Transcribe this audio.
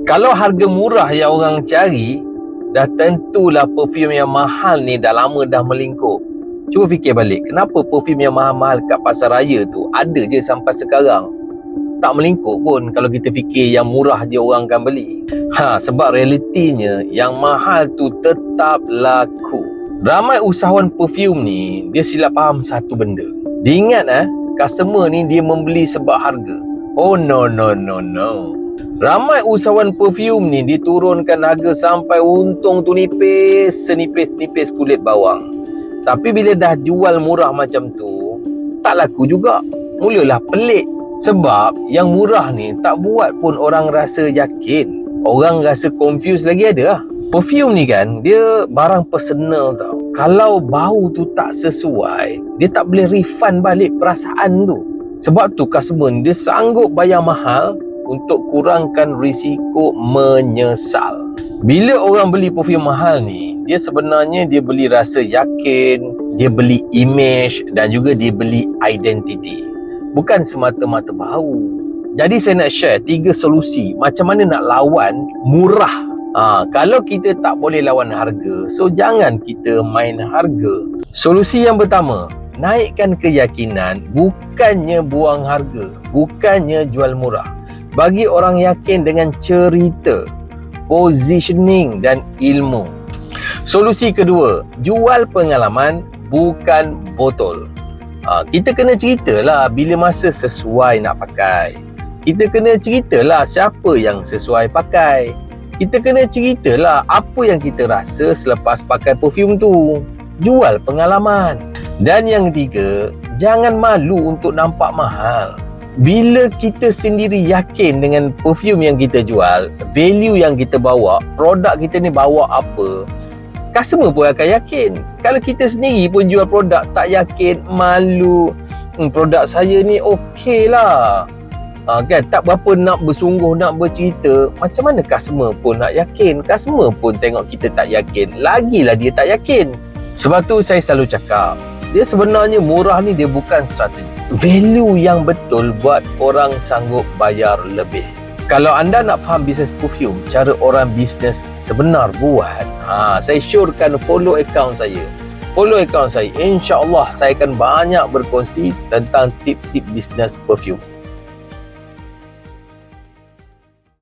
Kalau harga murah yang orang cari, dah tentulah perfume yang mahal ni dah lama dah melingkup. Cuba fikir balik, kenapa perfume yang mahal-mahal kat pasar raya tu ada je sampai sekarang? Tak melingkup pun kalau kita fikir yang murah je orang akan beli. Sebab realitinya yang mahal tu tetap laku. Ramai usahawan perfume ni, dia silap faham satu benda. Dia ingat customer ni dia membeli sebab harga. Oh no. Ramai usahawan perfume ni diturunkan harga sampai untung tu nipis, senipis-nipis kulit bawang. Tapi bila dah jual murah macam tu, tak laku juga. Mulalah pelik. Sebab yang murah ni tak buat pun orang rasa yakin. Orang rasa confused lagi ada lah. Perfume ni kan, dia barang personal tau. Kalau bau tu tak sesuai, dia tak boleh refund balik perasaan tu. Sebab tu customer ni dia sanggup bayar mahal untuk kurangkan risiko menyesal. Bila orang beli perfume mahal ni, dia sebenarnya dia beli rasa yakin, dia beli image dan juga dia beli identity. Bukan semata-mata bau. Jadi saya nak share 3 solusi macam mana nak lawan murah. Kalau kita tak boleh lawan harga, so jangan kita main harga. Solusi yang pertama, naikkan keyakinan, bukannya buang harga, bukannya jual murah. Bagi orang yakin dengan cerita, positioning dan ilmu. Solusi kedua, jual pengalaman, bukan botol. Kita kena ceritalah bila masa sesuai nak pakai. Kita kena ceritalah siapa yang sesuai pakai. Kita kena ceritalah apa yang kita rasa selepas pakai perfume tu. Jual pengalaman. Dan yang ketiga, jangan malu untuk nampak mahal. Bila kita sendiri yakin dengan perfume yang kita jual, value yang kita bawa, produk kita ni bawa apa, customer pun akan yakin. Kalau kita sendiri pun jual produk tak yakin, malu, produk saya ni okey lah, kan, tak berapa nak bersungguh, nak bercerita, macam mana customer pun nak yakin? Customer pun tengok kita tak yakin, lagilah dia tak yakin. Sebab tu saya selalu cakap, dia sebenarnya murah ni dia bukan strategi. Value yang betul buat orang sanggup bayar lebih. Kalau anda nak faham bisnes perfume, cara orang bisnes sebenar buat, saya syorkan follow akaun saya. Follow akaun saya. InsyaAllah saya akan banyak berkongsi tentang tip-tip bisnes perfume.